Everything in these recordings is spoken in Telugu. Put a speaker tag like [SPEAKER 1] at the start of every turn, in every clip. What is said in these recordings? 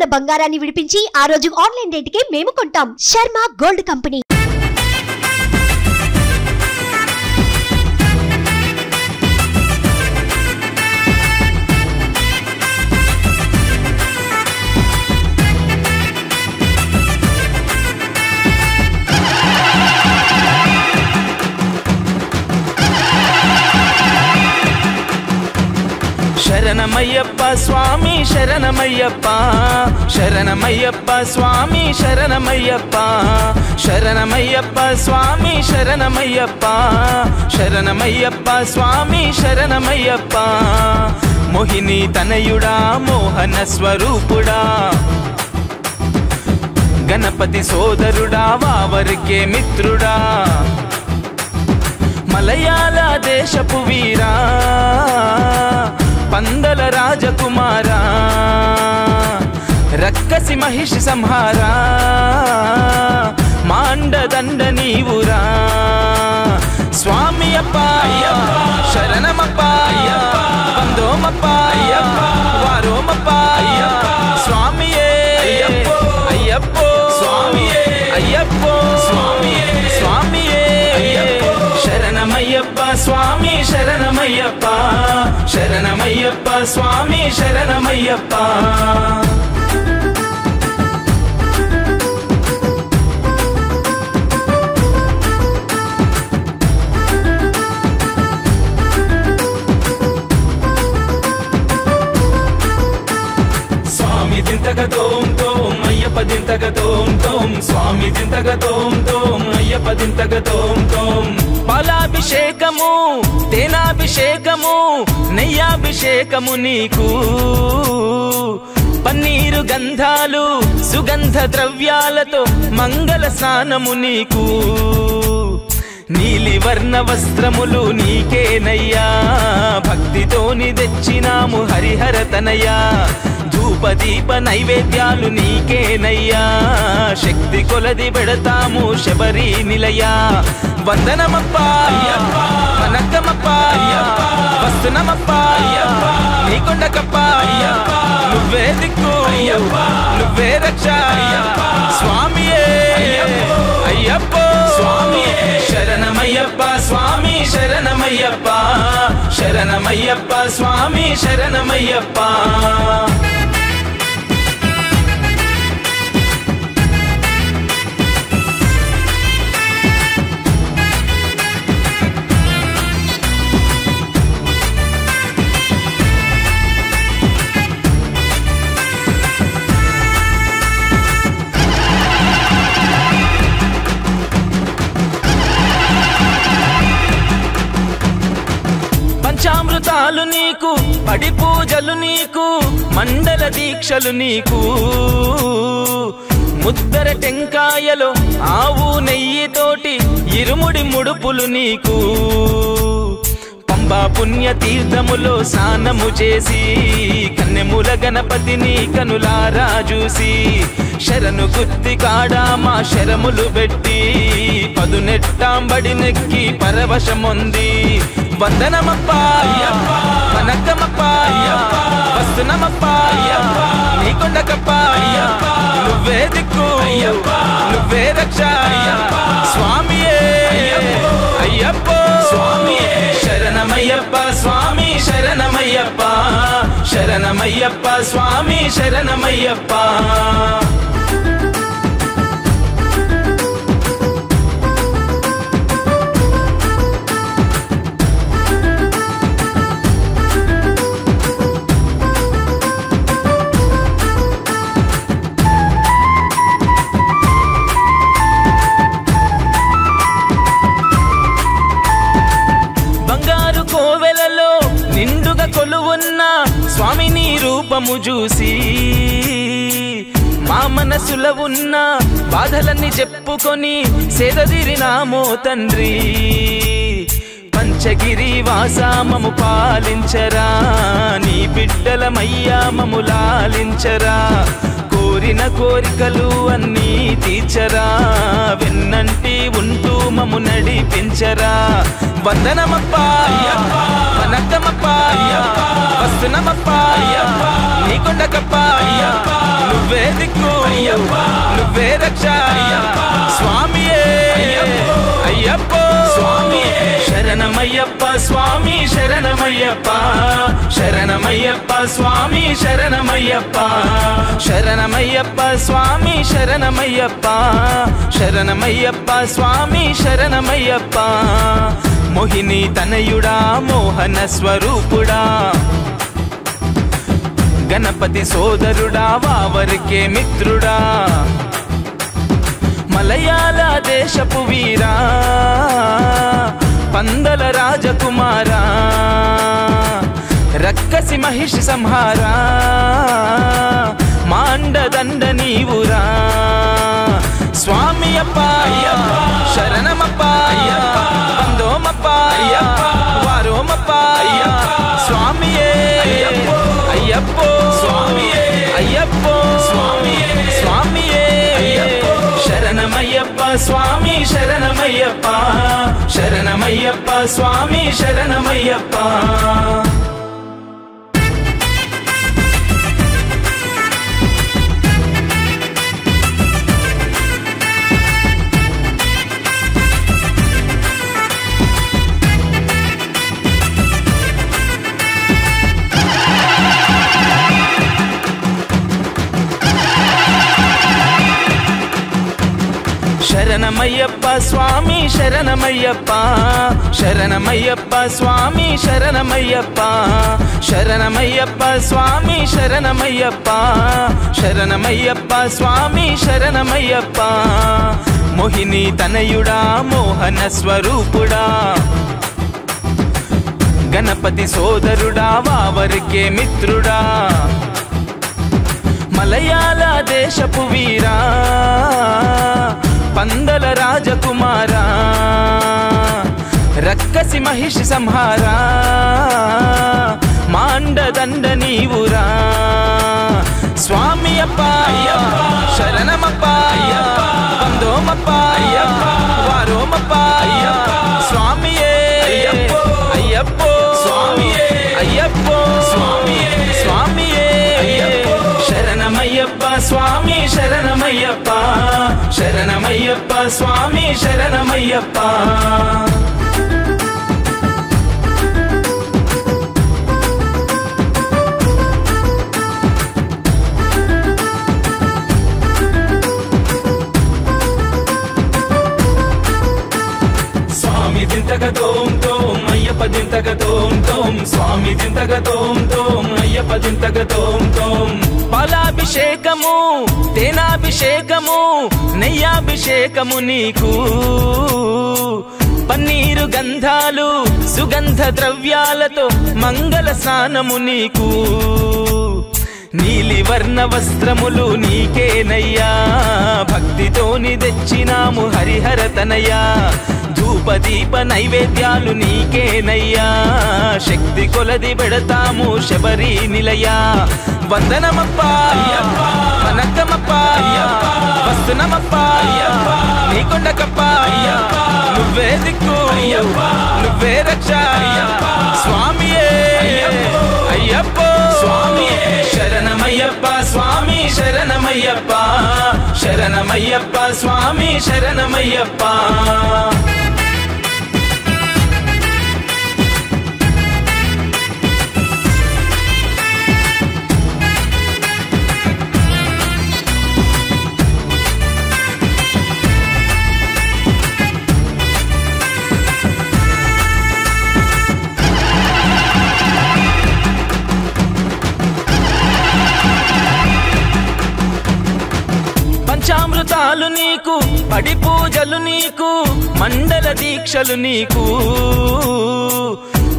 [SPEAKER 1] ఉన్న బంగారాన్ని విడిపించి ఆ రోజు ఆన్లైన్ రేటుకే మేము కొంటాం. Sharma gold company.
[SPEAKER 2] శరణమయ్యప్ప స్వామి శరణమయ్యప్ప శరణమయ్యప్ప స్వామి శరణమయ్యప్ప శరణమయ్యప్ప స్వామి శరణమయ్యప్ప శరణమయ్యప్ప స్వామి శరణమయ్యప్ప మోహిని తనయుడా మోహన స్వరూపుడా గణపతి సోదరుడా వావరికే మిత్రుడా మలయాళ దేశపు వీరా పందల రాజకుమారా రక్కసి మహిషి సంహారా మాండదండ నీవురా స్వామి అప్ప శరణమప్ప వందోమప్ప వారోమప్ప స్వామియే అయ్యప్పో స్వామియే అయ్యప్పో స్వామియే స్వామియే శరణమయ్యప్ప స్వామి శరణమయ్యప్ప శరణమయ్యప్ప స్వామి శరణమయ్యప్ప స్వామి దింతగ తోం తోం అయ్యప్ప దింతగ తోం తోం స్వామి దింతగ తోం తోం అయ్యప్ప దింతగ తోం తోం పాలాభిషేకము తేనాభిషేకము నెయ్యాభిషేకము నీకు పన్నీరు గంధాలు సుగంధ ద్రవ్యాలతో మంగళ స్నానము నీకు నీలి వర్ణ వస్త్రములు నీకేనయ్యా భక్తితోని తెచ్చినాము హరిహర తనయ్యా ధూపదీప నైవేద్యాలు నీకేనయ్యా శక్తి కొలది పెడతాము శబరి నిలయా వందనమప్ప వనక్కమప్ప వస్తునమప్ప నీకొండకప్ప నువ్వే దిక్కు నువ్వే రక్ష స్వామియే అయ్యప్పో స్వామియే శరణమయ్యప్ప స్వామి శరణమయ్యప్ప శరణమయ్యప్ప స్వామి శరణమయ్యప్ప పంచామృతాలు నీకు పడి పూజలు నీకు మండల దీక్షలు నీకు ముద్దర టెంకాయలో ఆవు నెయ్యితోటి ఇరుముడి ముడుపులు నీకు పంబా పుణ్య తీర్థములో స్నానము చేసి కన్నెముల గణపతిని కనులారా చూసి శరణు గుత్తి కాడా మా శరములు పెట్టి పదునెట్టాంబడి నెక్కి పరవశముంది వందనమప్ప వనక్కమప్ప వస్తునమప్ప నీకొండకప్ప నువ్వే దిక్కు నువ్వే రక్ష స్వామియే అయ్యప్పో స్వామియే శరణమయ్యప్ప స్వామి శరణమయ్యప్ప శరణమయ్యప్ప స్వామి శరణమయ్యప్ప కోవెలలో నిండుగా కొలువున్న స్వామి నీ రూపము చూసి మా మనసులో ఉన్న బాధలన్నీ చెప్పుకొని సేదదీరినామో తండ్రి పంచగిరి వాసా మము పాలించరా నీ బిడ్డలమయ్యా మము లాలించరా కోరిన కోరికలు అన్నీ తీర్చరా వెన్నంటి ఉంటూ మము నడిపించరా వందనమప్ప వనక్కమప్ప వస్తునమప్ప నీకొండకప్ప నువ్వే రక్ష స్వామియే అయ్యప్పో శరణమయ్యప్ప స్వామి శరణమయ్యప్ప శరణమయ్యప్ప స్వామి శరణమయ్యప్ప శరణమయ్యప్ప స్వామి శరణమయ్యప్ప శరణమయ్యప్ప స్వామి శరణమయ్యప్ప మోహిని తనయుడా మోహన స్వరూపుడా గణపతి సోదరుడా వావరికే మిత్రుడా మలయాళ దేశపు వీరా పందల రాజకుమారా రక్కసి మహిషి సంహారా మాండదండ నీవురా స్వామి అప్ప శరణమప్ప వందోమప్ప వారోమప్ప స్వామియే అయ్యప్పో అయ్యప్పో స్వామియే శరణమయ్యప్ప స్వామి శరణమయ్యప్ప శరణమయ్యప్ప స్వామి శరణమయ్యప్ప శరణమయ్యప్ప స్వామి శరణమయ్యప్ప శరణమయ్యప్ప స్వామి శరణమయ్యప్ప శరణమయ్యప్ప స్వామి శరణమయ్యప్ప శరణమయ్యప్ప స్వామి శరణమయ్యప్ప మోహిని తనయుడా మోహన స్వరూపుడా గణపతి సోదరుడా వావరికే మిత్రుడా మలయాళ దేశపు వీరా పందల రాజకుమారా రక్కసి మహిషి సంహారా మాండదండ నీవురా స్వామి అప్ప శరణమప్ప వందోమప్ప వారోమప్ప స్వామియే అయ్యప్పో అయ్యప్పో స్వామియే శరణమయ్యప్ప స్వామి శరణమయ్యప్ప శరణమయ్యప్ప స్వామి శరణమయ్యప్ప స్వామి దింతక తోం తోం అయ్యప్ప దింతక తోం తోం స్వామి దింతక తోం తోం అయ్యప్ప దింతక తోం తోం పాలాభిషేకము తేనాభిషేకము నెయ్యాభిషేకము నీకు పన్నీరు గంధాలు సుగంధ ద్రవ్యాలతో మంగళ స్నానము నీకు నీలి వర్ణ వస్త్రములు నీకేనయ్యా భక్తితోని తెచ్చినాము హరిహర తనయ్యా ధూపదీప నైవేద్యాలు నీకేనయ్యా శక్తి కొలది పెడతాము శబరి నిలయా వందనమప్ప వనక్కమప్ప వస్తునమప్ప నీకొండకప్ప నువ్వే దిక్కు నువ్వే రక్ష స్వామియే అయ్యప్పో శరణమయ్యప్ప స్వామి శరణమయ్యప్ప శరణమయ్యప్ప స్వామి శరణమయ్యప్ప పంచామృతాలు నీకు పడి పూజలు నీకు మండల దీక్షలు నీకు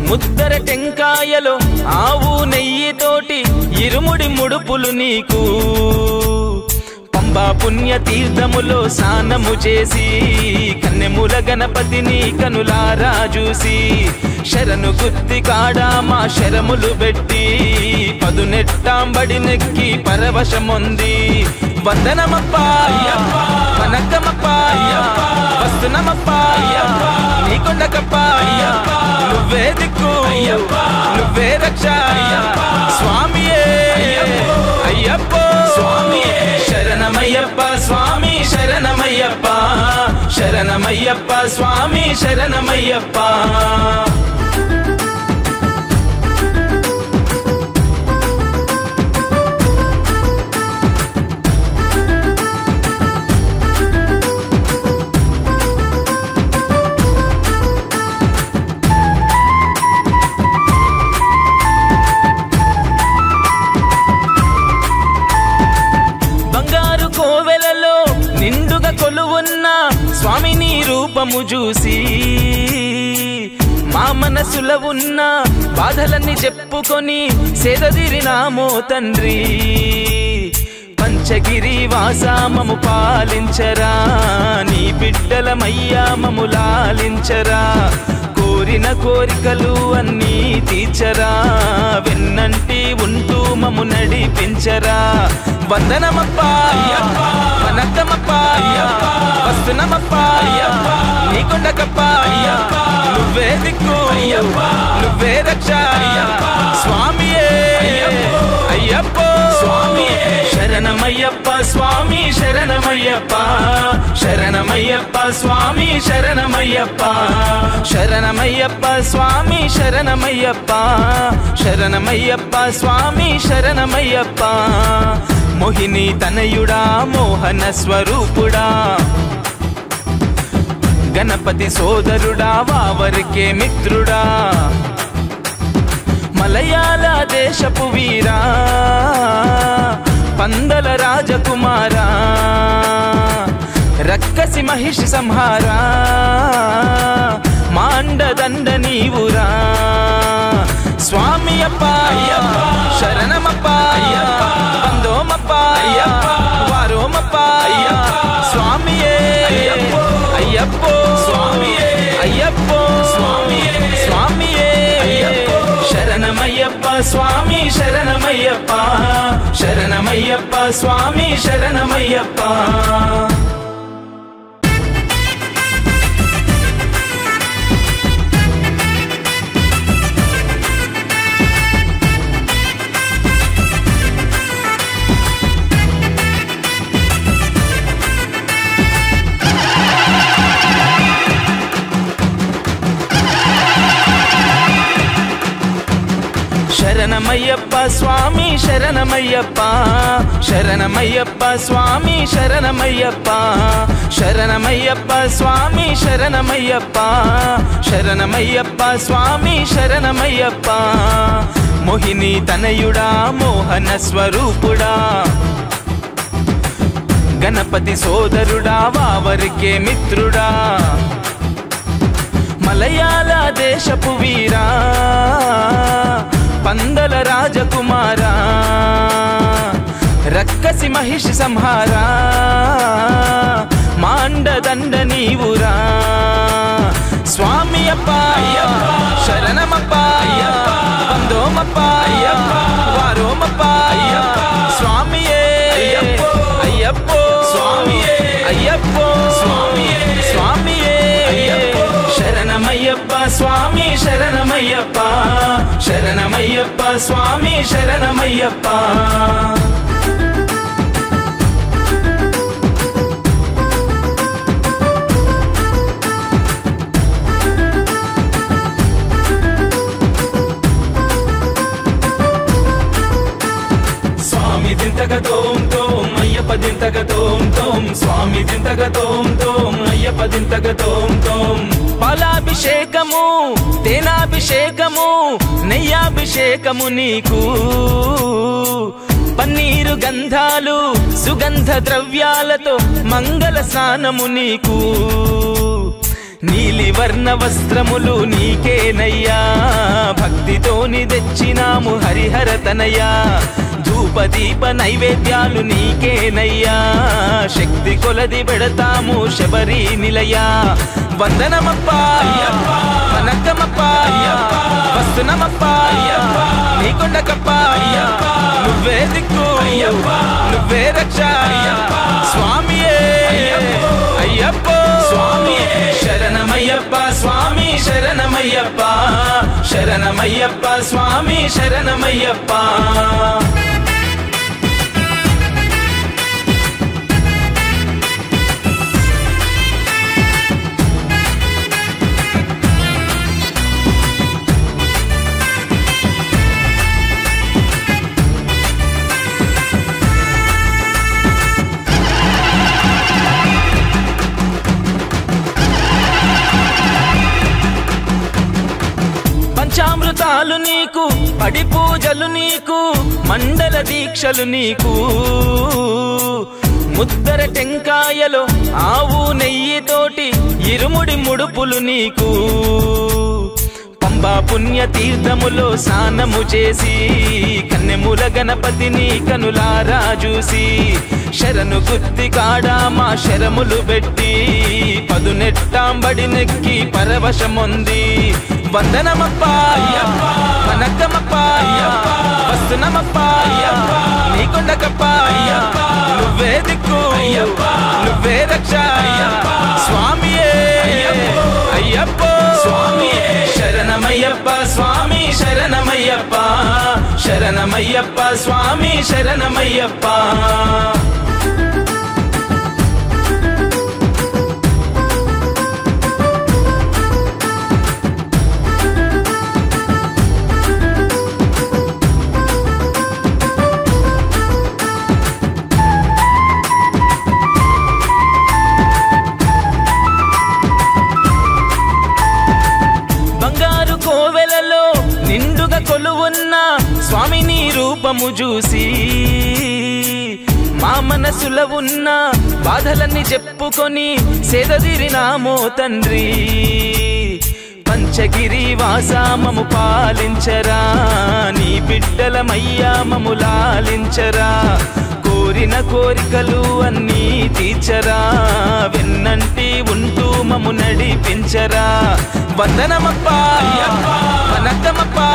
[SPEAKER 2] ముద్దర టెంకాయలో ఆవు నెయ్యితోటి ఇరుముడి ముడుపులు నీకు పంబా పుణ్య తీర్థములో స్నానము చేసి కన్నెముల గణపతిని కనులారా చూసి శరణు గుత్తి కాడా మా శరములు పెట్టి పదునెట్టాంబడి నెక్కి పరవశముంది వందనమప్ప వనక్కమప్ప వస్తునమప్ప నీకొండకప్ప నువ్వే దిక్కు నువ్వే రక్ష స్వామియే అయ్యప్పో శరణమయ్యప్ప స్వామి శరణ శరణమయ్యప్ప శరణమయ్యప్ప స్వామి శరణమయ్యప్ప నిండుగా కొలువున్న స్వామి నీ రూపము చూసి మా మనసులో ఉన్న బాధలన్నీ చెప్పుకొని సేదదిరినామో తండ్రి పంచగిరి వాసామము పాలించరా నీ బిడ్డలమయ్యా మము లాలించరా కోరిన కోరికలు అన్నీ తీర్చరా వెన్నంటి ఉంటూ మము నడిపించరా వందనమప్పా వనక్కమప్పా వస్తున్నమప్పా నీకొండకప్పా నువ్వే దిక్కు నువ్వే రక్ష స్వామియే అయ్యప్పో శరణమయ్యప్ప స్వామి శరణమయ్యప్ప శరణమయ్యప్ప స్వామి శరణమయ్యప్ప శరణమయ్యప్ప స్వామి శరణమయ్యప్ప శరణమయ్యప్ప స్వామి శరణమయ్యప్ప మోహిని తనయుడా మోహన స్వరూపుడా గణపతి సోదరుడా వావరికే మిత్రుడా మలయాళ దేశపు వీరా పందల రాజకుమారా రక్కసి మహిషి సంహారా మాండదండ నీవురా స్వామి అప్ప శరణమప్ప బందోమప్ప వారోమప్ప స్వామియే అయ్యప్పో అయ్యప్పో స్వామియే శరణమయ్యప్ప స్వామి శరణమయ్యప్ప శరణమయ్యప్ప స్వామి శరణమయ్యప్ప శరణమయ్యప్ప స్వామి శరణమయ్యప్ప శరణమయ్యప్ప స్వామి శరణమయ్యప్ప శరణమయ్యప్ప స్వామి శరణమయ్యప్ప శరణమయ్యప్ప స్వామి శరణమయ్యప్ప మోహిని తనయుడా మోహన స్వరూపుడా గణపతి సోదరుడా వావరికే మిత్రుడా మలయాళ దేశపు వీరా పందల రాజకుమారా రక్కసి మహిషి సంహారా మాండదండ నీవురా స్వామి అప్ప శరణమప్ప బందోమప్ప వారోమప్ప స్వామియే అయ్యప్పో అయ్యప్పో స్వామియే శరణమయ్యప్ప స్వామి శరణమయ్యప్ప శరణమయ్యప్ప స్వామి శరణమయ్యప్ప స్వామి దింతక తోం తోం అయ్యప్ప దింతక తోం తోం స్వామి దింతక తోం తోం అయ్యప్ప దింతక తోం తోం పాలాభిషేకము తేనాభిషేకము నెయ్యాభిషేకము నీకు పన్నీరు గంధాలు సుగంధ ద్రవ్యాలతో మంగళ స్నానము నీకు నీలి వర్ణ వస్త్రములు నీకేనయ్యా భక్తితోని తెచ్చినాము హరిహర తనయ్యా ధూపదీప నైవేద్యాలు నీకేనయ్యా శక్తి కొలది పెడతాము శబరి నిలయ వందనమప్ప వనక్కమప్ప వస్తునమప్ప నీకొండకప్ప నువ్వే దిక్కు నువ్వే రక్ష స్వామియే అయ్యప్పో శరణమయ్యప్ప స్వామి శరణమయ్యప్ప శరణమయ్యప్ప స్వామి శరణమయ్యప్ప వ్రతాలు నీకు, పడి పూజలు నీకు, మండల దీక్షలు నీకు, ముద్దర టెంకాయలో ఆవు నెయ్యితోటి ఇరుముడి ముడుపులు నీకు, పంబా పుణ్య తీర్థములో స్నానము చేసి కన్నెముల గణపతిని కనులారా చూసి శరణు గుత్తి కాడా మా శరములు పెట్టి పదునెట్టాంబడి నెక్కి పరవశముంది. వందనమప్పా వనక్కమప్పా వస్తునమప్పా నీకొండకప్పా నువ్వే దిక్కు నువ్వే రక్ష స్వామియే అయ్యప్పో శరణమయ్యప్ప స్వామి శరణమయ్యప్ప శరణమయ్యప్ప స్వామి శరణమయ్యప్ప. కోవెలలో నిండుగా కొలువున్న స్వామి నీ రూపము చూసి మా మనసులో ఉన్న బాధలన్నీ చెప్పుకొని సేదదీరినామో తండ్రి. పంచగిరి వాసా మము పాలించరా, నీ బిడ్డలమయ్యా మము లాలించరా, కోరిన కోరికలు అన్నీ తీర్చరా, వెన్నంటి ఉంటూ మము నడిపించరా. వందనమప్పా వనక్కమప్పా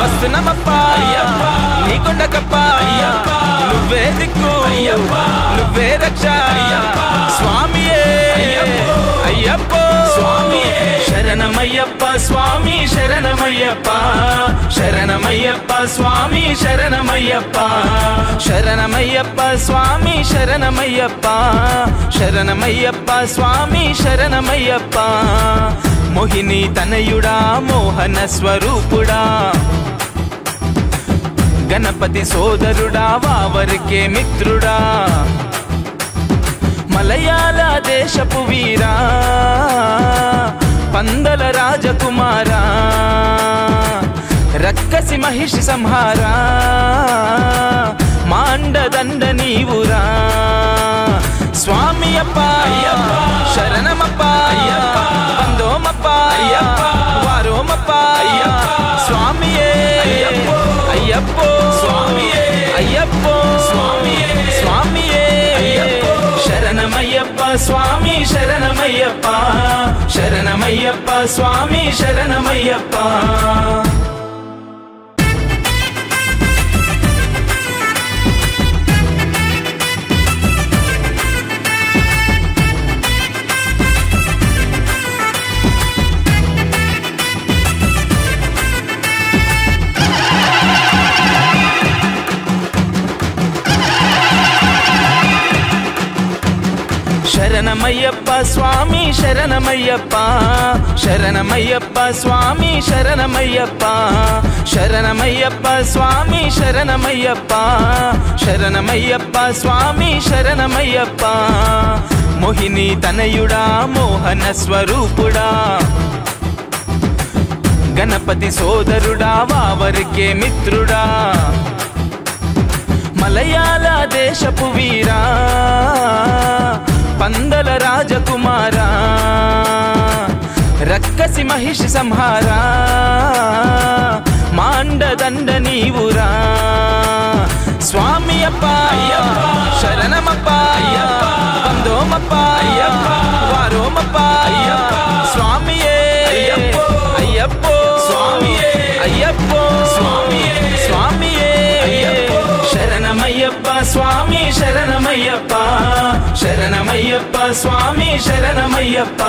[SPEAKER 2] వస్తునమప్పా నీకొండకప్పా నువ్వే దిక్కు నువ్వే రక్ష స్వామియే అయ్యప్పో శరణమయ్యప్ప స్వామి శరణమయ్యప్ప శరణమయ్యప్ప స్వామి శరణమయ్యప్ప శరణమయ్యప్ప స్వామి శరణమయ్యప్ప శరణమయ్యప్ప స్వామి శరణమయ్యప్ప. మోహిని తనయుడా మోహన స్వరూపుడా గణపతి సోదరుడా వావరికే మిత్రుడా మలయాళ దేశపు వీరా పందల రాజకుమారా రక్కసి మహిషి సంహారా మాండదండ నీవురా స్వామి అప్ప శరణమప్ప వందోమప్ప వారోమప్ప స్వామియే అయ్యప్పో అయ్యప్పో స్వామియే శరణమయ్యప్ప స్వామి శరణమయ్యప్ప శరణమయ్యప్ప స్వామి శరణమయ్యప్ప. శరణమయ్యప్ప స్వామి శరణమయ్యప్ప శరణమయ్యప్ప స్వామి శరణమయ్యప్ప శరణమయ్యప్ప స్వామి శరణమయ్యప్ప శరణమయ్యప్ప స్వామి శరణమయ్యప్ప. మోహిని తనయుడా మోహన స్వరూపుడా గణపతి సోదరుడా వావరికే మిత్రుడా మలయాళ దేశపు వీరా పందల రాజకుమారా రక్కసి మహిషి సంహారా మాండదండ నీవురా స్వామి అప్ప శరణమప్ప వందోమప్ప వారోమప్ప స్వామియే అయ్యప్పో అయ్యప్పో స్వామియే శరణమయ్యప్ప స్వామి శరణమయ్యప్ప శరణమయ్యప్ప స్వామి శరణమయ్యప్ప.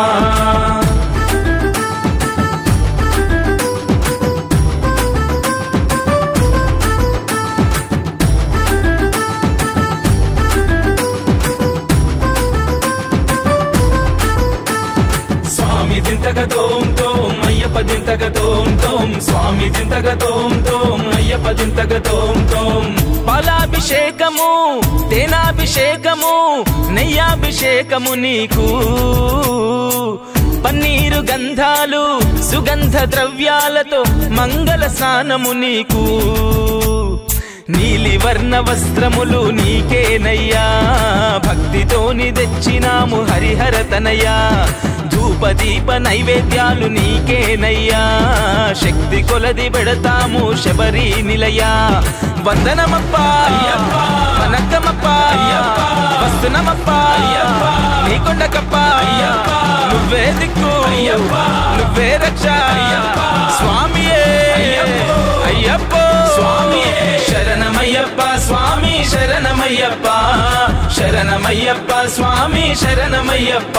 [SPEAKER 2] స్వామి దింతగ తోం తోం అయ్యప్ప దింతగ తోం తోం స్వామి దింతగ తోం తోం అయ్యప్ప దింతగ తోం తోం. పాలాభిషేకము తేనాభిషేకము నెయ్యాభిషేకము నీకు పన్నీరు గంధాలు సుగంధ ద్రవ్యాలతో మంగళ స్నానము నీకు నీలి వర్ణ వస్త్రములు నీకేనయ్యా భక్తితోని తెచ్చినాము హరిహర తనయ్యా ధూపదీప నైవేద్యాలు నీకేనయ్యా శక్తి కొలది పెడతాము శబరి నిలయా వందనమప్ప వనకమప్ప వస్తునమప్ప నీ కొండకప్ప నువ్వే దిక్కు నువ్వే రక్ష స్వామియే అయ్యప్ప స్వామియే శరణమయ్యప్ప స్వామి శరణమయ్యప్ప శరణమయ్యప్ప స్వామి శరణమయ్యప్ప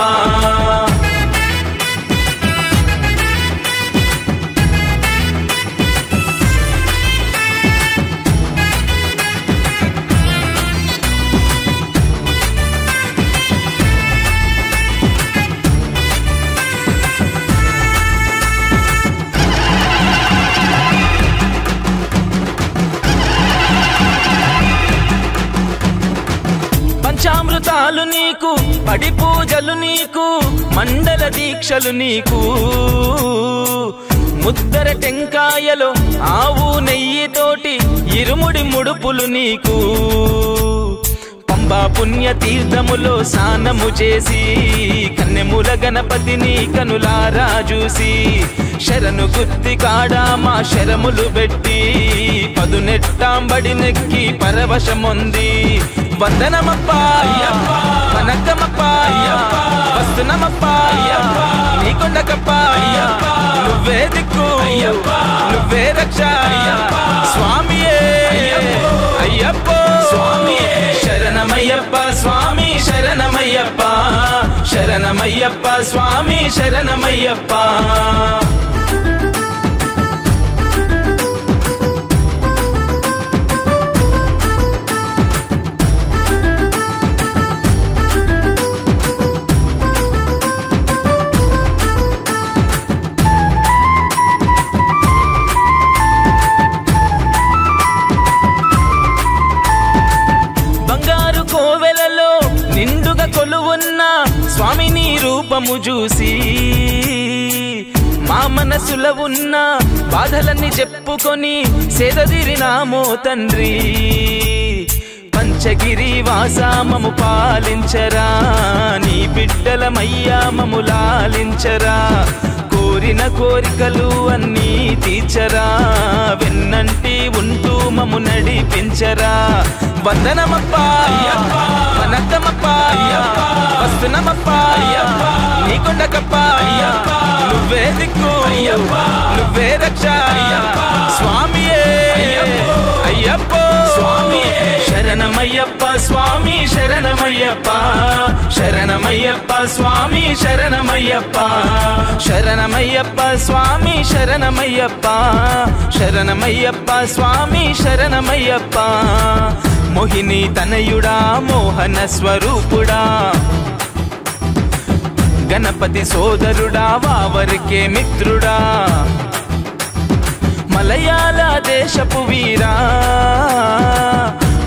[SPEAKER 2] పంచామృతాలు నీకు పడి పూజలు నీకు మండల దీక్షలు నీకు ముద్దర టెంకాయలో ఆవు నెయ్యితోటి ఇరుముడి ముడుపులు నీకు పంబా పుణ్య తీర్థములో స్నానము చేసి కన్నెముల గణపతిని కనులారా చూసి శరణు గుత్తి కాడా మా శరములు పెట్టి పదునెట్టాంబడి నెక్కి పరవశముంది వందనమప్ప వనకమప్ప వస్తునమప్ప నీ కొండకప్ప నువ్వే దిక్కు నువ్వే రక్ష స్వామియే అయ్యప్ప స్వామియే శరణమయ్యప్ప స్వామి శరణమయ్యప్ప శరణమయ్యప్ప స్వామి శరణమయ్యప్ప కోవెలలో నిండుగా కొలువున్న స్వామి నీ రూపము చూసి మా మనసులో ఉన్న బాధలన్నీ చెప్పుకొని సేదదీరినామో తండ్రి పంచగిరి వాసా మము పాలించరా నీ బిడ్డలమయ్యా మము లాలించరా కోరిన కోరికలు అన్నీ తీర్చరా వెన్నంటి ఉంటూ మము నడిపించరా వందనమప్ప వనకమప్ప వస్తునమప్ప నీ కొండకప్ప నువ్వే దిక్కు నువ్వే రక్ష స్వామియే అయ్యప్ప స్వామియే శరణమయ్యప్ప స్వామి శరణమయ్యప్ప శరణమయ్యప్ప స్వామి శరణమయ్యప్ప శరణమయ్యప్ప స్వామి శరణమయ్యప్ప శరణమయ్యప్ప స్వామి శరణమయ్యప్ప మోహిని తనయుడా మోహన స్వరూపుడా గణపతి సోదరుడా వావరికే మిత్రుడా మలయాళ దేశపు వీరా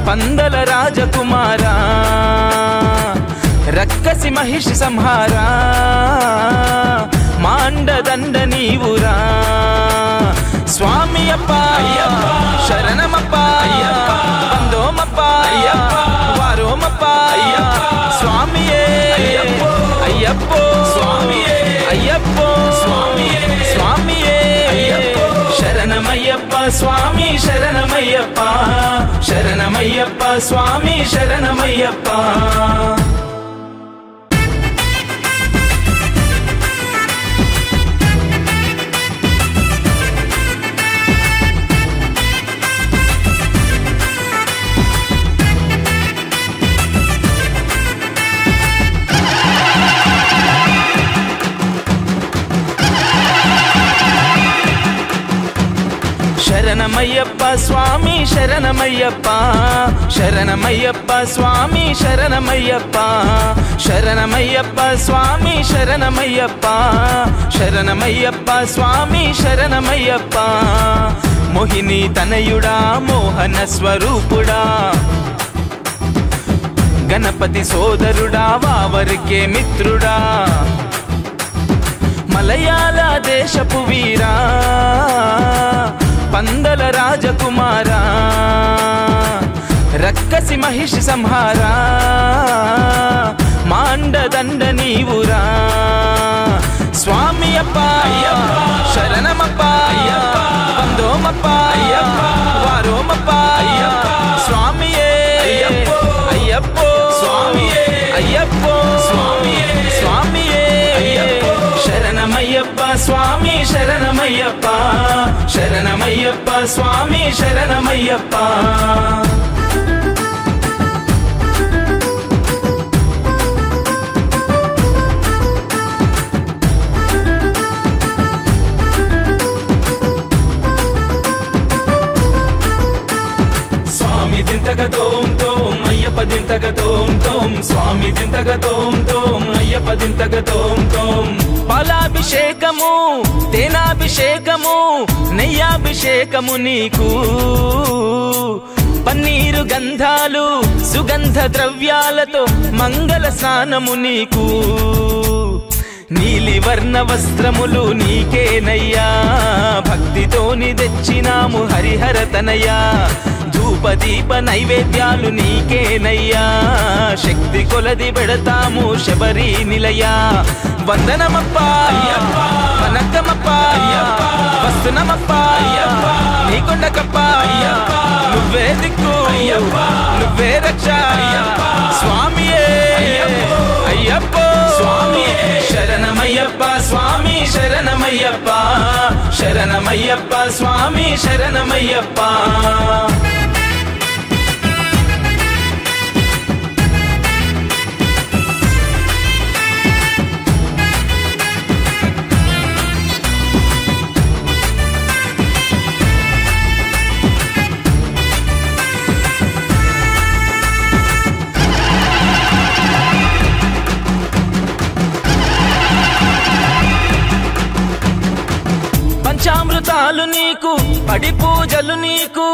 [SPEAKER 2] పందల రాజకుమారా రక్కసి మహిషి సంహారా మాండదండ నీవురా స్వామి అప్ప శరణమప్ప వందోమప్ప వారోమప్ప స్వామియే అయ్యప్ప స్వామియే అయ్యప్ప స్వామియే స్వామియే శరణమయ్యప్ప స్వామి శరణమయ్యప్ప శరణమయ్యప్ప స్వామి శరణమయ్యప్ప శరణమయ్యప్ప స్వామి శరణమయ్యప్ప శరణమయ్యప్ప స్వామి శరణమయ్యప్ప శరణమయ్యప్ప స్వామి శరణమయ్యప్ప శరణమయ్యప్ప స్వామి శరణమయ్యప్ప మోహిని తనయుడా మోహన స్వరూపుడా గణపతి సోదరుడా వావరికే మిత్రుడా మలయాళ దేశపు వీరా పందల రాజకుమారా రక్కసి మహిషి సంహారా మాండదండ నీవురా స్వామి అప్ప శరణమప్ప వందోమప్ప వారోమప్ప స్వామియే అయ్యప్పో స్వామియే అయ్యప్పో స్వామియే శరణమయ్యప్ప స్వామి శరణమయ్యప్ప శరణమయ్యప్ప స్వామి శరణమయ్యప్ప స్వామి దింతగ తోం తోం అయ్యప్ప దింతగ తోం తోం స్వామి దింతగ తోం తోం అయ్యప్ప దింతగ తోం తోం పాలాభిషేకము తేనాభిషేకము నెయ్యాభిషేకము నీకు పన్నీరు గంధాలు సుగంధ ద్రవ్యాలతో మంగళ స్నానము నీకు నీలి వర్ణ వస్త్రములు నీకేనయ్యా భక్తితోని తెచ్చినాము హరిహర తనయ్యా ధూపదీప నైవేద్యాలు నీకేనయ్యా శక్తి కొలది పెడతాము శబరి నిలయా వందనమప్ప వనకమప్ప వస్తునమప్ప నీకొండకప్ప నువ్వే దిక్కు నువ్వే రక్ష స్వామియే అయ్యప్పో స్వామియే శరణమయ్యప్ప స్వామి శరణమయ్యప్ప శరణమయ్యప్ప స్వామి శరణమయ్యప్ప పంచామృతాలు నీకు పడి పూజలు నీకు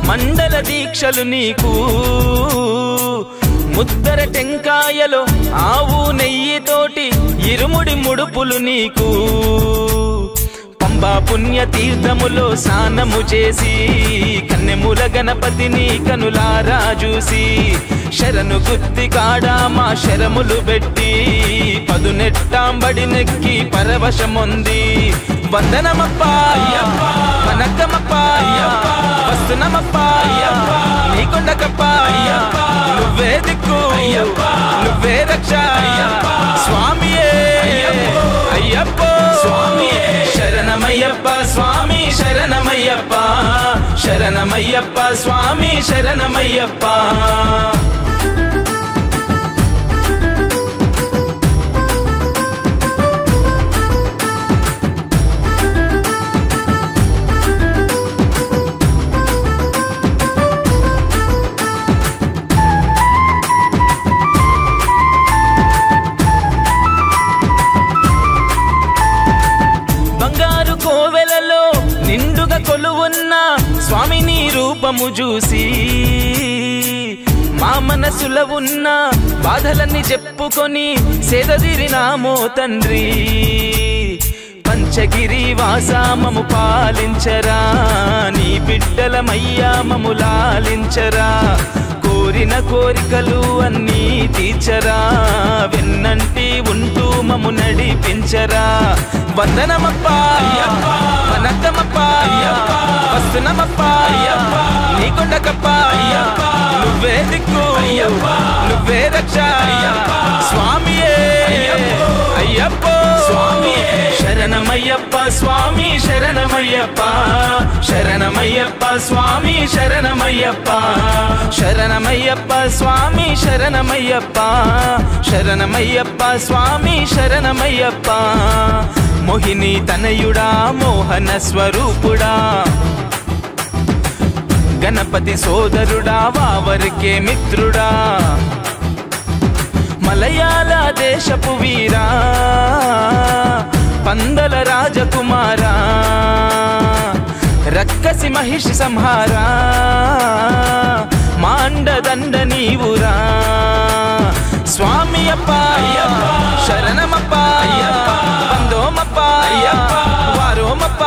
[SPEAKER 2] మండల దీక్షలు నీకు ముద్దర టెంకాయలో ఆవు నెయ్యితోటి ఇరుముడి ముడుపులు నీకు పంబా పుణ్య తీర్థములో స్నానము చేసి కన్నెముల గణపతిని కనులారా చూసి శరణు గుత్తి కాడా మా శరములు పెట్టి పదునెట్టాంబడి నెక్కి పరవశముంది వందనమప్ప వనకమప్ప వస్తునమప్ప నీకొండకప్ప నువ్వే దిక్కు నువ్వే రక్ష స్వామియే అయ్యప్పో స్వామియే శరణమయ్యప్ప స్వామి శరణమయ్యప్ప శరణమయ్యప్ప స్వామి శరణమయ్యప్ప బంగారు కోవెలలో నిండుగా కొలువున్న స్వామి నీ రూపము చూసి మా మనసులో ఉన్న బాధలన్నీ చెప్పుకొని సేదదిరినామో తండ్రి పంచగిరి వాసా మము పాలించరా నీ బిడ్డలమయ్యా మము లాలించరా కోరిన కోరికలు అన్నీ తీర్చరా వెన్నంటి ఉంటూ మము నడిపించరా వందనమప్ప వనకమప్ప వస్తునమప్ప నీకొండకప్ప నువ్వే దిక్కు నువ్వే రక్ష స్వామియే అయ్యప్పో స్వామియే శరణమయ్యప్ప స్వామి శరణమయ్యప్ప శరణమయ్యప్ప స్వామి శరణమయ్యప్ప శరణమయ్యప్ప స్వామి శరణమయ్యప్ప శరణమయ్యప్ప స్వామి శరణమయ్యప్ప మోహిని తనయుడా మోహన స్వరూపుడా గణపతి సోదరుడా వావరికే మిత్రుడా మలయాళ దేశపు వీరా పందల రాజకుమారా రక్కసి మహిషి సంహారా మాండదండ నీవురా స్వామి అప్ప శరణమప్ప వందోమప్ప వారోమప్ప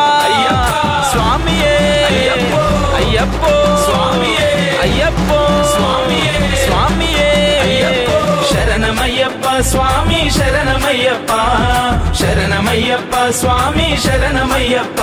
[SPEAKER 2] స్వామియే అయ్యప్పో అయ్యప్పో స్వామియే శరణమయ్యప్ప స్వామి శరణమయ్యప్ప శరణమయ్యప్ప స్వామి శరణమయ్యప్ప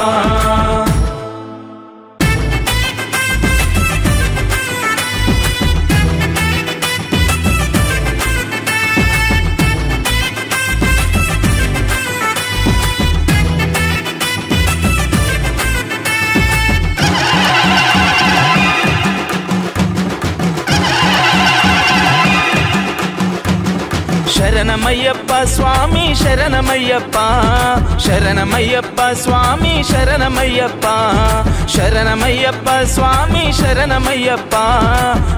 [SPEAKER 2] శరణమయ్యప్ప స్వామి శరణమయ్యప్ప శరణమయ్యప్ప స్వామి శరణమయ్యప్ప శరణమయ్యప్ప స్వామి శరణమయ్యప్ప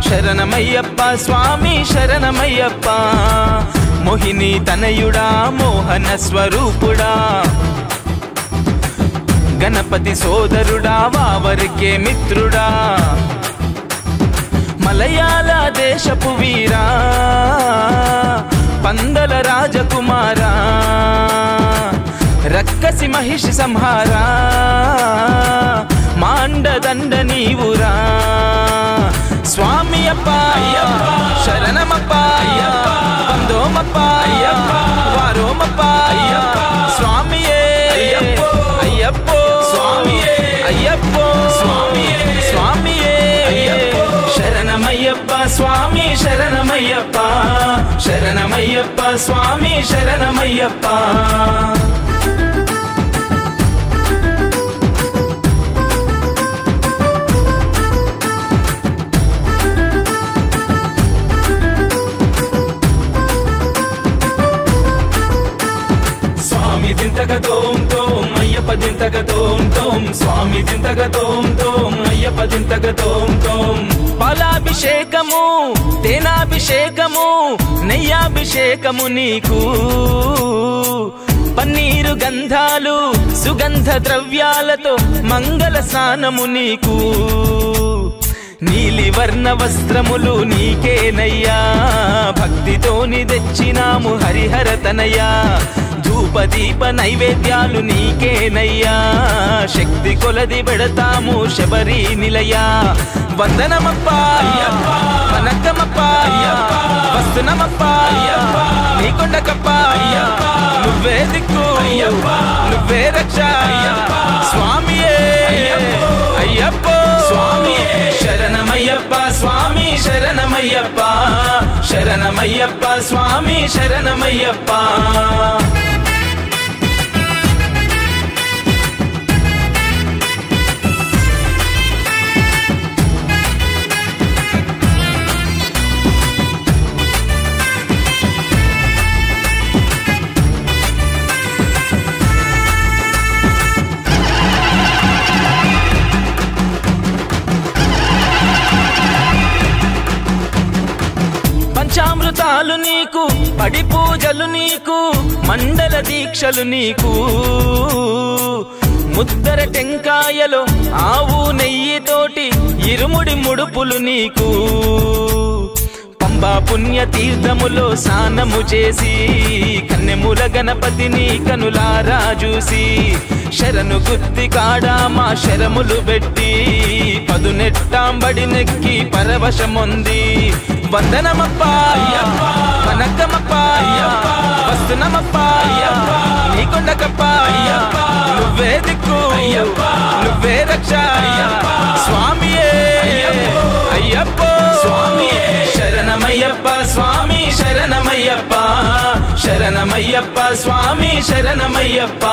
[SPEAKER 2] శరణమయ్యప్ప స్వామి శరణమయ్యప్ప మోహిని తనయుడా మోహన స్వరూపుడా గణపతి సోదరుడా వావరికే మిత్రుడా మలయాళ దేశపు వీరా పందల రాజకుమారా రక్కసి మహిషి సంహారా మాండదండ నీవురా స్వామి అప్ప శరణమప్ప వందోమప్ప వారోమప్ప స్వామియే అయ్యప్పో అయ్యప్పో స్వామియే శరణమయ్యప్ప స్వామి శరణమయ్యప్ప శరణమయ్యప్ప స్వామి శరణమయ్యప్ప స్వామి దింతక తోం తోం అయ్యప్ప దింతక తోం తోం స్వామి దింతక తోం తోం అయ్యప్ప దింతక తోం తోం పాలాభిషేకము తేనాభిషేకము నెయ్యాభిషేకము నీకు పన్నీరు గంధాలు సుగంధ ద్రవ్యాలతో మంగళ స్నానము నీకు నీలి వర్ణ వస్త్రములు నీకేనయ్యా భక్తితోని తెచ్చినాము హరిహర తనయ్యా ధూపదీప నైవేద్యాలు నీకేనయ్యా శక్తి కొలది పెడతాము శబరి నిలయా వందనమప్ప వనక్కమప్ప వస్తునమప్ప నీకొండకప్ప నువ్వే దిక్కు నువ్వే రక్ష స్వామియే అయ్యప్పో శరణమయ్యప్ప స్వామి శరణమయ్యప్ప శరణమయ్యప్ప స్వామి శరణమయ్యప్ప పంచామృతాలు నీకు పడి పూజలు నీకు మండల దీక్షలు నీకు ముద్దర టెంకాయలో ఆవు నెయ్యితోటి ఇరుముడి ముడుపులు నీకు పంబా పుణ్య తీర్థములో స్నానము చేసి కన్నెముల గణపతిని కనులారా చూసి శరణు గుత్తి కాడా మా శరములు పెట్టి పదునెట్టాంబడి నెక్కి పరవశముంది వందనమప్ప వనక్కమప్ప వస్తునమప్ప నీకొండకప్ప నువ్వే దిక్కు నువ్వే రక్ష స్వామియే అయ్యప్పో శరణమయ్యప్ప స్వామి శరణమయ్యప్ప శరణమయ్యప్ప స్వామి శరణమయ్యప్ప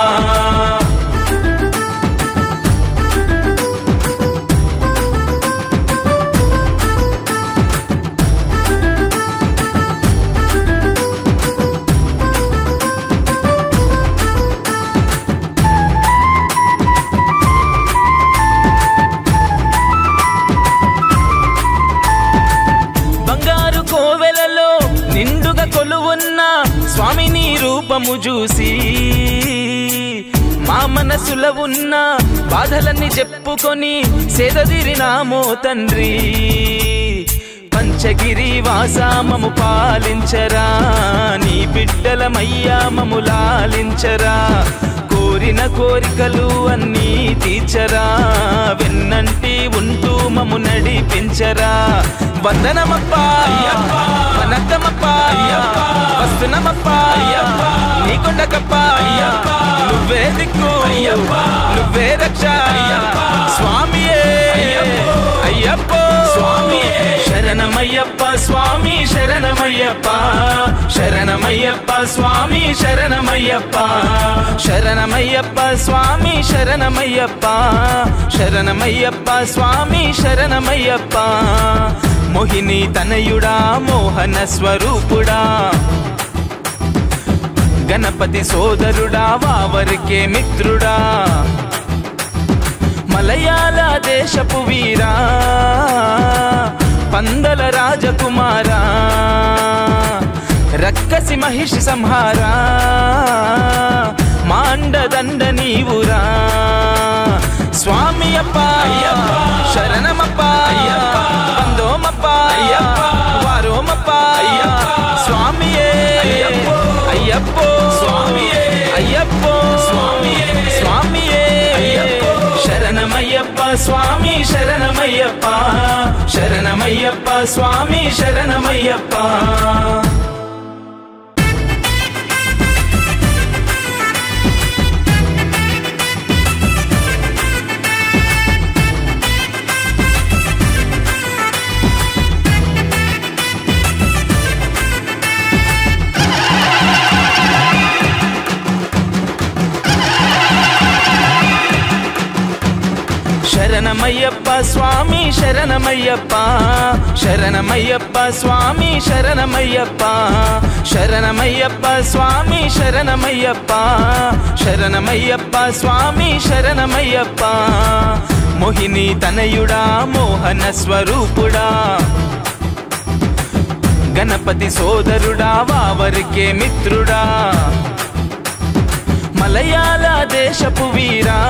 [SPEAKER 2] నిండుగా కొలువున్న స్వామిని రూపము చూసి మా మనసులో ఉన్న బాధలన్నీ చెప్పుకొని సేదదిరినామో తండ్రి పంచగిరి వాసామము పాలించరా నీ బిడ్డలమయ్యా మము లాలించరా కోరి కోరిన కోరికలు అన్నీ తీర్చరా వెన్నంటి ఉంటూ మమ్ము నడిపించరా వందనమప్పా వనద్దమప్పా వస్తున్నమప్పా నీకొండకప్పా నువ్వే దిక్కు నువ్వే రక్ష స్వామియే అయ్యప్పో శరణమయ్యప్ప స్వామి శరణమయ్యప్ప శరణమయ్యప్ప స్వామి శరణమయ్యప్ప శరణమయ్యప్ప స్వామి శరణమయ్యప్ప శరణమయ్యప్ప స్వామి శరణమయ్యప్ప మోహిని తనయుడా మోహన స్వరూపుడా గణపతి సోదరుడా వావరికే మిత్రుడా మలయాళ దేశపు వీరా పందల రాజకుమారా రక్కసి మహిషి సంహారా మాండదండ నీవురా స్వామి అప్ప శరణమప్ప వందోమప్ప వారోమప్ప స్వామియే అయ్యప్పో అయ్యప్పో స్వామియే శరణమయ్యప్ప స్వామి శరణమయ్యప్ప శరణమయ్యప్ప స్వామి శరణమయ్యప్ప శరణమయ్యప్ప స్వామి శరణమయ్యప్ప శరణమయ్యప్ప స్వామి శరణమయ్యప్ప శరణమయ్యప్ప స్వామి శరణమయ్యప్ప శరణమయ్యప్ప స్వామి శరణమయ్యప్ప మోహిని తనయుడా మోహన స్వరూపుడా గణపతి సోదరుడా వావరికే మిత్రుడా మలయాళ దేశపు వీరా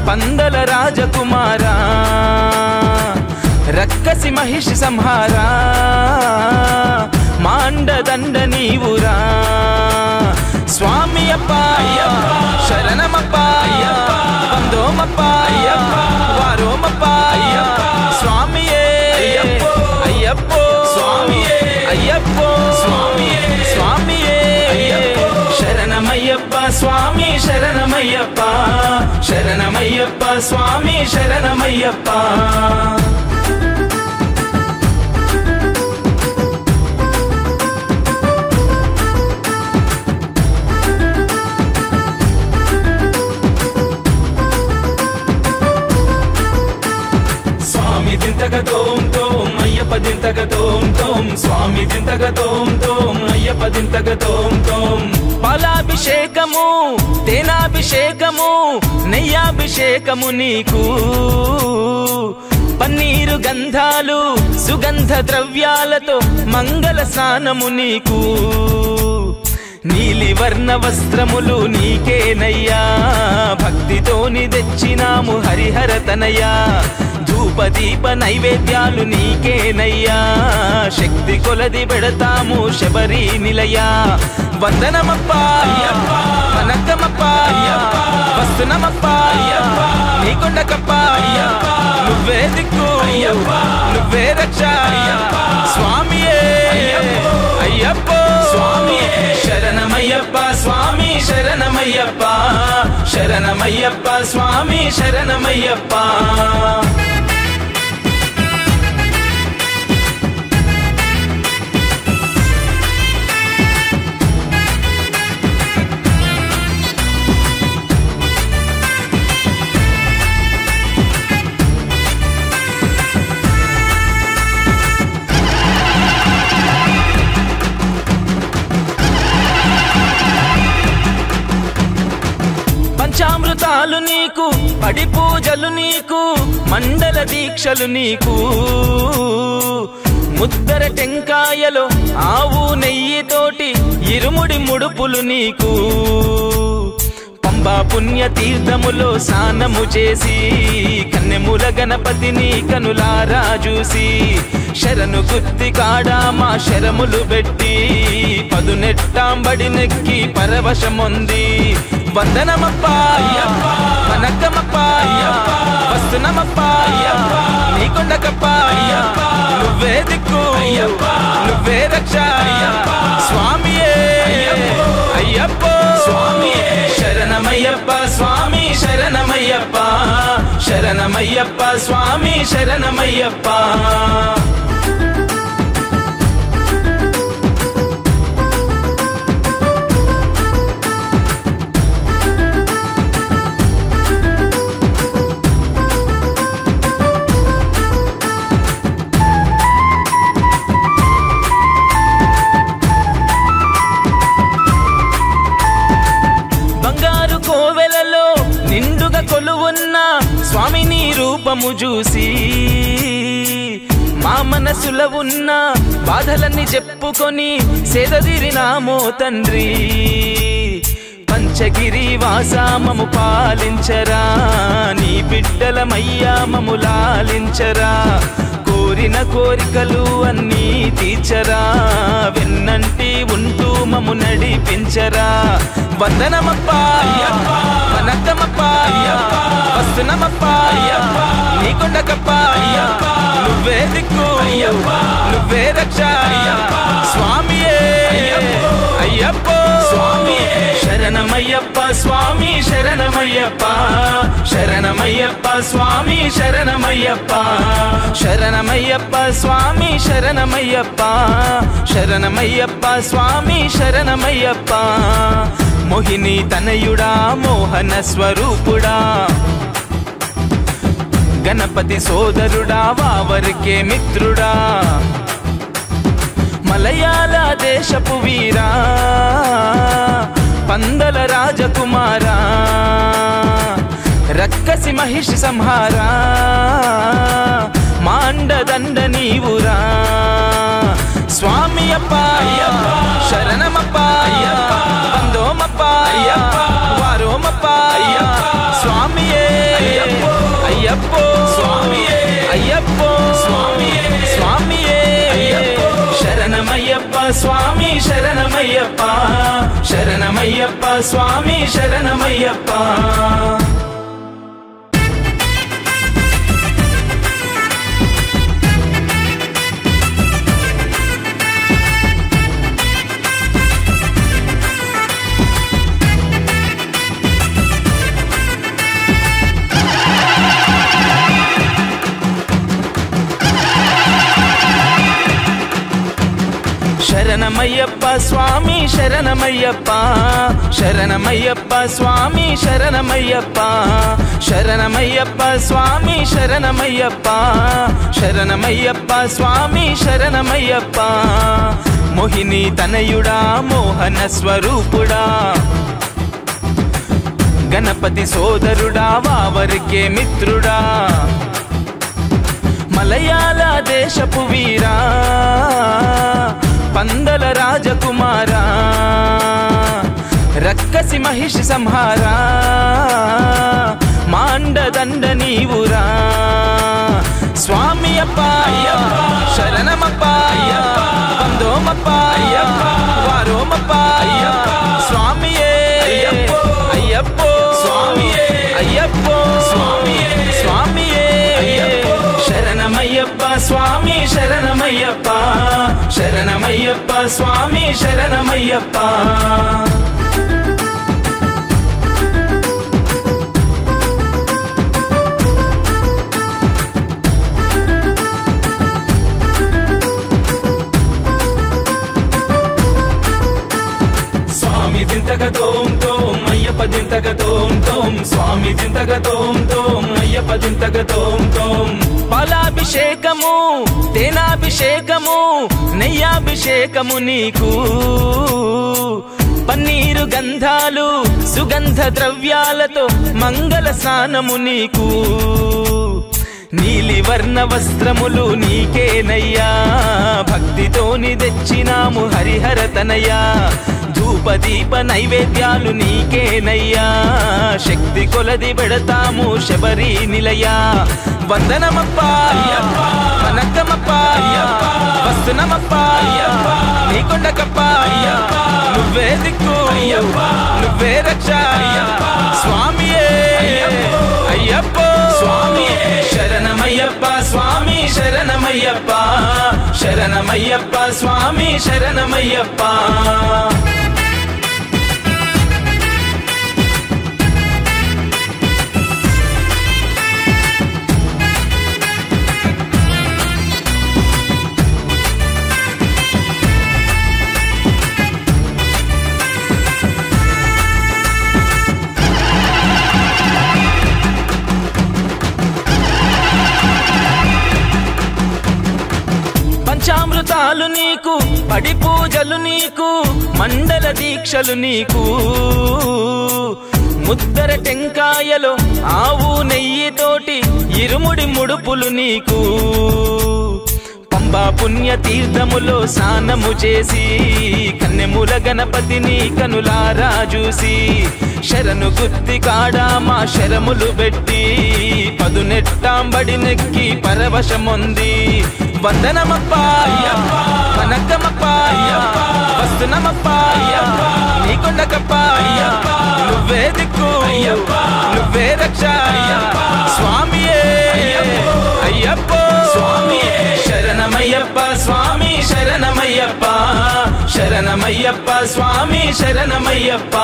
[SPEAKER 2] పందల రాజకుమారా రక్కసి మహిషి సంహారా మాండదండ నీవురా స్వామి అప్ప శరణమప్ప వందోమప్ప వారోమప్ప స్వామియే అయ్యప్పో అయ్యప్పో స్వామియే శరణమయ్యప్ప స్వామి శరణమయ్యప్ప శరణమయ్యప్ప స్వామి శరణమయ్యప్ప స్వామి దింతక తోం తోం అయ్యప్ప దింతక తోం తోం స్వామి దింతక తోం తోం అయ్యప్ప దింతక తోం తోం పాలాభిషేకము తేనాభిషేకము నెయ్యాభిషేకము నీకు పన్నీరు గంధాలు సుగంధ ద్రవ్యాలతో మంగళ స్నానము నీకు నీలి వర్ణ వస్త్రములు నీకేనయ్యా భక్తితోని తెచ్చినాము హరిహర తనయ్యా ధూపదీప నైవేద్యాలు నీకేనయ్యా శక్తి కొలది పెడతాము శబరి నిలయా వందనమప్ప వనక్కమప్ప వస్తునమప్ప నీకొండకప్ప నువ్వే దిక్కు నువ్వే రక్ష స్వామియే అయ్యప్పో శరణమయ్యప్ప స్వామి శరణమయ్యప్ప శరణమయ్యప్ప స్వామి శరణమయ్యప్ప పంచామృతాలు నీకు పడి పూజలు నీకు మండల దీక్షలు నీకు ముద్దర టెంకాయలో ఆవు నెయ్యితోటి ఇరుముడి ముడుపులు నీకు పంబా పుణ్య తీర్థములో స్నానము చేసి కన్నెముల గణపతిని కనులారా చూసి శరణు గుత్తి కాడా మా శరములు పెట్టి పదునెట్టాంబడి నెక్కి పరవశమొంది వందనమప్ప వనక్కమప్ప వస్తున్నమప్ప నీ కొండకప్ప నువ్వే దిక్కు నువ్వే రక్ష స్వామియే అయ్యప్ప స్వామియే శరణమయ్యప్ప స్వామి శరణమయ్యప్ప శరణమయ్యప్ప స్వామి శరణమయ్యప్ప నిండుగా కొలువున్న స్వామి నీ రూపము చూసి మా మనసులో ఉన్న బాధలన్నీ చెప్పుకొని సేదదీరినామో తండ్రి పంచగిరి వాసామము పాలించరా నీ బిడ్డలమయ్యా మము లాలించరా కోరిన కోరికలు అన్నీ తీర్చరా వెన్నంటి ఉంటూ మము నడిపించరా వందనమప్ప వనక్కమప్ప వస్తున్నమప్ప నీ కొండకప్ప నువ్వే దిక్కు నువ్వే రక్ష స్వామియే అయ్యప్ప స్వామియే శరణమయ్యప్ప స్వామి శరణమయ్యప్ప శరణమయ్యప్ప స్వామి శరణమయ్యప్ప శరణమయ్యప్ప స్వామి శరణమయ్యప్ప శరణమయ్యప్ప స్వామి శరణమయ్యప్ప మోహిని తనయుడా మోహన స్వరూపుడా గణపతి సోదరుడా వావరికే మిత్రుడా మలయాళ దేశపు వీరా పందల రాజకుమారా రక్కసి మహిషి సంహారా మాండదండ నీవురా స్వామి అప్ప శరణమప్ప వందోమప్ప వారోమప్ప స్వామియే అయ్యప్పో స్వామియే అయ్యప్పో స్వామియే స్వామియే శరణమయ్యప్ప స్వామి శరణమయ్యప్ప శరణమయ్యప్ప స్వామి శరణమయ్యప్ప శరణమయ్యప్ప స్వామి శరణమయ్యప్ప శరణమయ్యప్ప స్వామి శరణమయ్యప్ప శరణమయ్యప్ప స్వామి శరణమయ్యప్ప శరణమయ్యప్ప స్వామి శరణమయ్యప్ప మోహిని తనయుడా మోహన స్వరూపుడా గణపతి సోదరుడా వావరికే మిత్రుడా మలయాళ దేశపు వీరా పందల రాజకుమారా రక్కసి మహిషి సంహారా మాండదండ నీవురా స్వామి అప్ప శరణమప్ప వందోమప్ప వారోమప్ప స్వామియే అయ్యప్పో స్వామియే అయ్యప్పో స్వామియే స్వామియే శరణమయ్యప్ప స్వామి శరణమయ్యప్ప శరణమయ్యప్ప స్వామి శరణమయ్యప్ప స్వామి దింతక తోం తోం అయ్యప్ప దింతక తోం తోం స్వామి దింతక తోం తోం అయ్యప్ప దింతక తోం తోం పాలాభిషేకము తేనాభిషేకము నెయ్యాభిషేకము నీకు పన్నీరు గంధాలు సుగంధ ద్రవ్యాలతో మంగళ స్నానము నీకు నీలి వర్ణ వస్త్రములు నీకేనయ్యా భక్తితోని తెచ్చినాము హరిహర తనయ్యా ధూపదీప నైవేద్యాలు నీకేనయ్యా శక్తి కొలది పెడతాము శబరి నిలయ వందనమప్ప వనక్కమప్ప వస్తున్నమప్ప నీ కొండకప్ప నువ్వే దిక్కు నువ్వే రక్ష స్వామియే అయ్యప్ప స్వామియే శరణమయ్యప్ప స్వామి శరణమయ్యప్ప శరణమయ్యప్ప స్వామి శరణమయ్యప్ప పంచామృతాలు నీకు పడి పూజలు నీకు మండల దీక్షలు నీకు ముద్దర టెంకాయలో ఆవు నెయ్యితోటి ఇరుముడి ముడుపులు నీకు పంబా పుణ్య తీర్థములో స్నానము చేసి కన్నెముల గణపతిని కనులారా చూసి శరణు గుత్తి కాడా మా శరములు పెట్టి పదునెట్టాంబడి నెక్కి పరవశముంది వందనమప్ప వనక్కమప్ప వస్తునమప్ప నీకొండకప్ప నువ్వే దిక్కు నువ్వే రక్ష స్వామియే అయ్యప్ప స్వామియే శరణమయ్యప్ప స్వామి శరణమయ్యప్ప శరణమయ్యప్ప స్వామి శరణమయ్యప్ప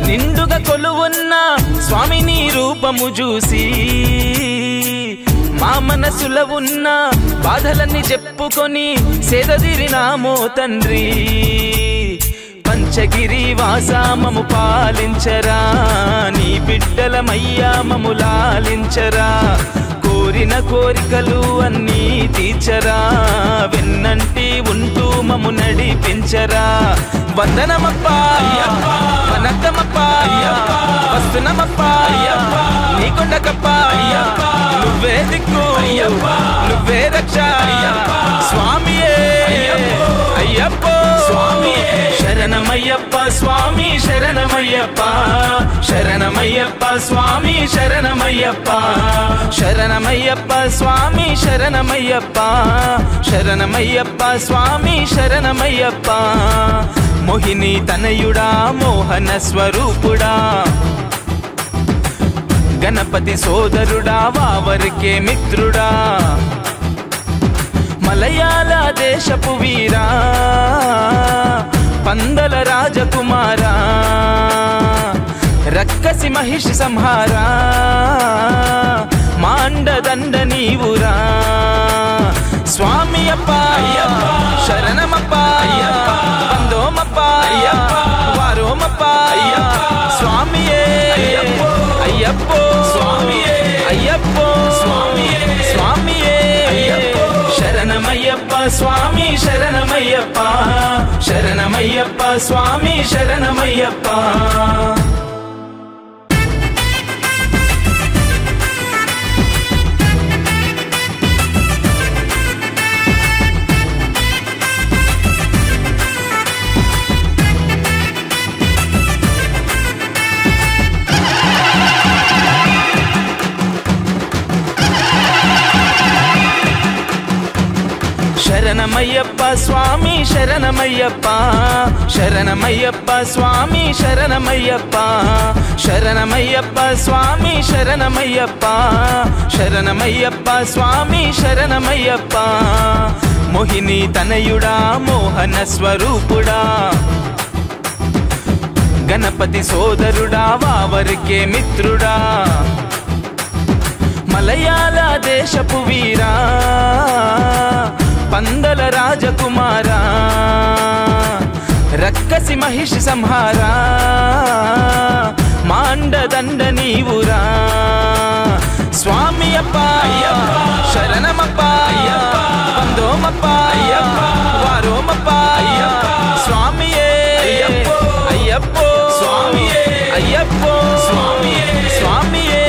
[SPEAKER 2] నిండుగా కొలువున్న స్వామిని రూపము చూసి మా మనసులో ఉన్న బాధలన్నీ చెప్పుకొని సేదదీరినామో తండ్రి పంచగిరి వాసా మము పాలించరా నీ బిడ్డలమయ్యా మము లాలించరా కోరిన కోరికలు అన్నీ తీర్చరా వెన్నంటి ఉంటూ మము నడిపించరా వందనమప్ప వనక్కమప్ప వస్తునమప్ప నీకొండకప్ప నువ్వే దిక్కు నువ్వే రక్ష స్వామియే అయ్యప్ప స్వామియే శరణమయ్యప్ప స్వామి శరణమయ్యప్ప శరణమయ్యప్ప స్వామి శరణమయ్యప్ప శరణమయ్యప్ప స్వామి శరణమయ్యప్ప శరణమయ్యప్ప స్వామి శరణమయ్యప్ప మోహిని తనయుడా మోహన స్వరూపుడా గణపతి సోదరుడా వావరికే మిత్రుడా మలయాళ దేశపు వీరా పందల రాజకుమారా రక్కసి మహిషి సంహారా మాండదండ నీవురా స్వామి అప్ప శరణమప్ప వందోమప్ప వారోమప్ప స్వామియే అయ్యప్ప స్వామియే అయ్యప్ప స్వామియే స్వామియే శరణమయ్యప్ప స్వామి శరణమయ్యప్ప శరణమయ్యప్ప స్వామి శరణమయ్యప్ప శరణమయ్యప్ప స్వామి శరణమయ్యప్ప శరణమయ్యప్ప స్వామి శరణమయ్యప్ప శరణమయ్యప్ప స్వామి శరణమయ్యప్ప శరణమయ్యప్ప స్వామి శరణమయ్యప్ప మోహిని తనయుడా మోహన స్వరూపుడా గణపతి సోదరుడా వావరికే మిత్రుడా మలయాళ దేశపు వీరా పందల రాజకుమారా రక్కసి మహిషి సంహారా మాండదండ నీవురా స్వామి అప్ప శరణమప్ప వందోమప్ప వారోమప్ప స్వామియే అయ్యప్ప స్వామియే అయ్యప్ప స్వామియే స్వామియే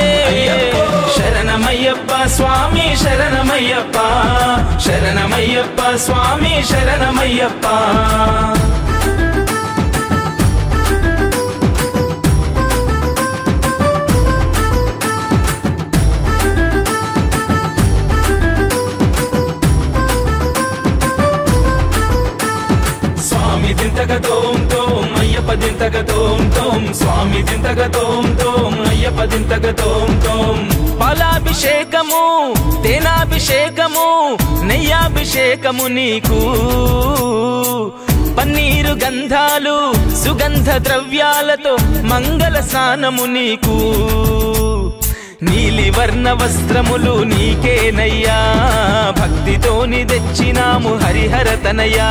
[SPEAKER 2] స్వామి శరణమయ్యప్ప శరణమయ్యప్ప స్వామి శరణమయ్యప్ప స్వామి దింతగ తోం తోం అయ్యప్ప దింతగ తోం తోం స్వామి దింతగ తోం తోం అయ్యప్ప దింతగ తోం తోం పాలాభిషేకము తేనాభిషేకము నెయ్యాభిషేకము నీకు పన్నీరు గంధాలు సుగంధ ద్రవ్యాలతో మంగళ స్నానము నీకు నీలి వర్ణ వస్త్రములు నీకేనయ్యా భక్తితోని తెచ్చినాము హరిహర తనయ్యా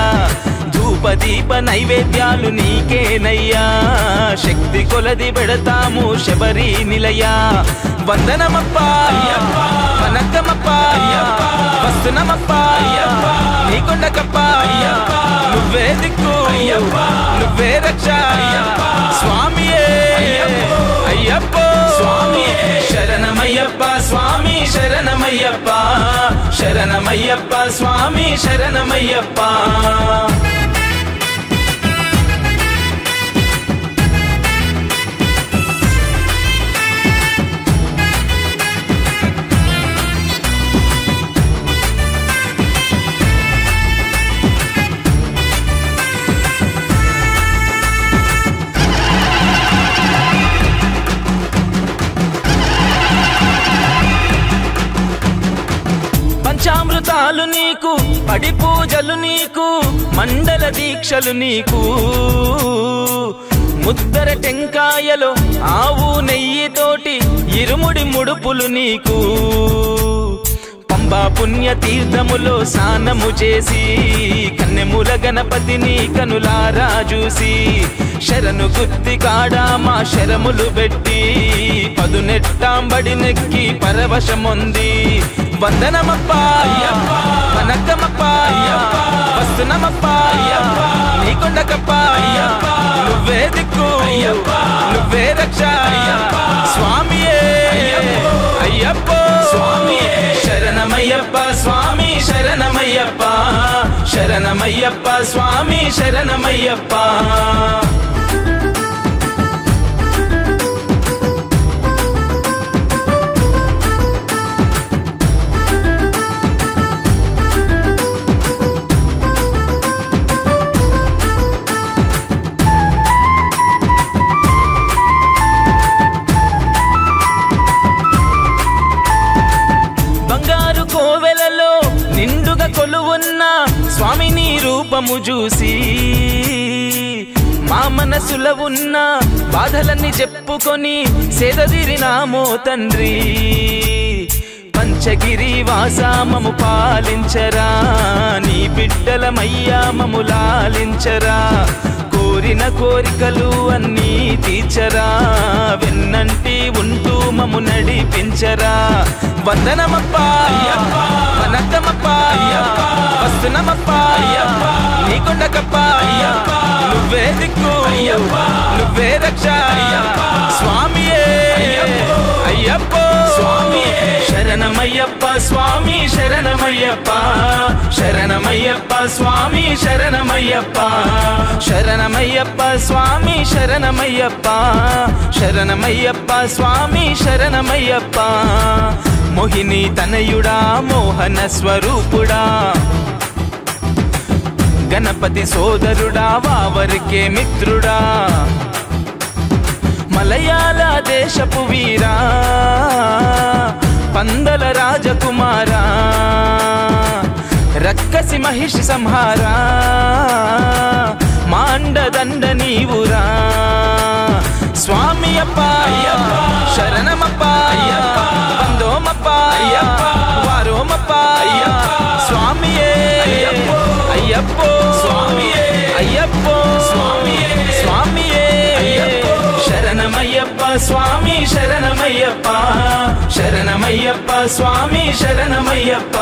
[SPEAKER 2] ధూపదీప నైవేద్యాలు నీకేనయ్యా శక్తి కొలది పెడతాము శబరి నిలయా వందనమప్ప వనకమప్ప వస్తునమప్ప నీకొండకప్ప నువ్వే దిక్కు నువ్వే రక్ష స్వామియే అయ్యప్ప శరణమయ్యప్ప స్వామి శరణమయ్యప్ప శరణమయ్యప్ప స్వామి శరణమయ్యప్ప పంచామృతాలు నీకు పడి పూజలు నీకు మండల దీక్షలు నీకు ముద్దర టెంకాయలో ఆవు నెయ్యితోటి ఇరుముడి ముడుపులు నీకు పంబా పుణ్య తీర్థములో స్నానము చేసి కన్నెముల గణపతిని కనులారా చూసి శరణు గుత్తి కాడా మా శరములు పెట్టి పదునెట్టాంబడి నెక్కి పరవశముంది వందనమప్ప వనకమప్ప వస్తునమప్ప నీకొండకప్ప నువ్వే దిక్కు నువ్వే రక్ష స్వామియే అయ్యప్ప శరణమయ్యప్ప స్వామి శరణమయ్యప్ప శరణమయ్యప్ప స్వామి శరణమయ్యప్ప కోవెలలో నిండుగా కొలువున్న స్వామిని రూపము చూసి మా మనసులో ఉన్న బాధలన్నీ చెప్పుకొని సేదదీరినామో తండ్రి పంచగిరి వాసా మము పాలించరా నీ బిడ్డలమయ్యా మము లాలించరా కోరిన కోరికలు అన్నీ తీర్చరా వెన్నంటి ఉంటూ మము నడిపించరా వందనమప్ప వనకమప్ప వస్తునమప్ప నీకొండకప్ప నువ్వే దిక్కు నువ్వే రక్ష స్వామియే అయ్యప్ప శరణమయ్యప్ప స్వామి శరణమయ్యప్ప శరణమయ్యప్ప స్వామి శరణమయ్యప్ప శరణమయ్యప్ప స్వామి శరణమయ్యప్ప శరణమయ్యప్ప స్వామి శరణమయ్యప్ప మోహిని తనయుడా మోహన స్వరూపుడా గణపతి సోదరుడా వావరికే మిత్రుడా మలయాళ దేశపు వీరా పందల రాజకుమారా రక్కసి మహిషి సంహారా మాండదండ నీవురా స్వామి అప్ప శరణమప్ప వందోమప్ప వారోమప్ప స్వామియే అయ్యప్ప స్వామియే అయ్యప్ప స్వామియే స్వామియే శరణమయ్యప్ప స్వామి శరణమయ్యప్ప శరణమయ్యప్ప స్వామి శరణమయ్యప్ప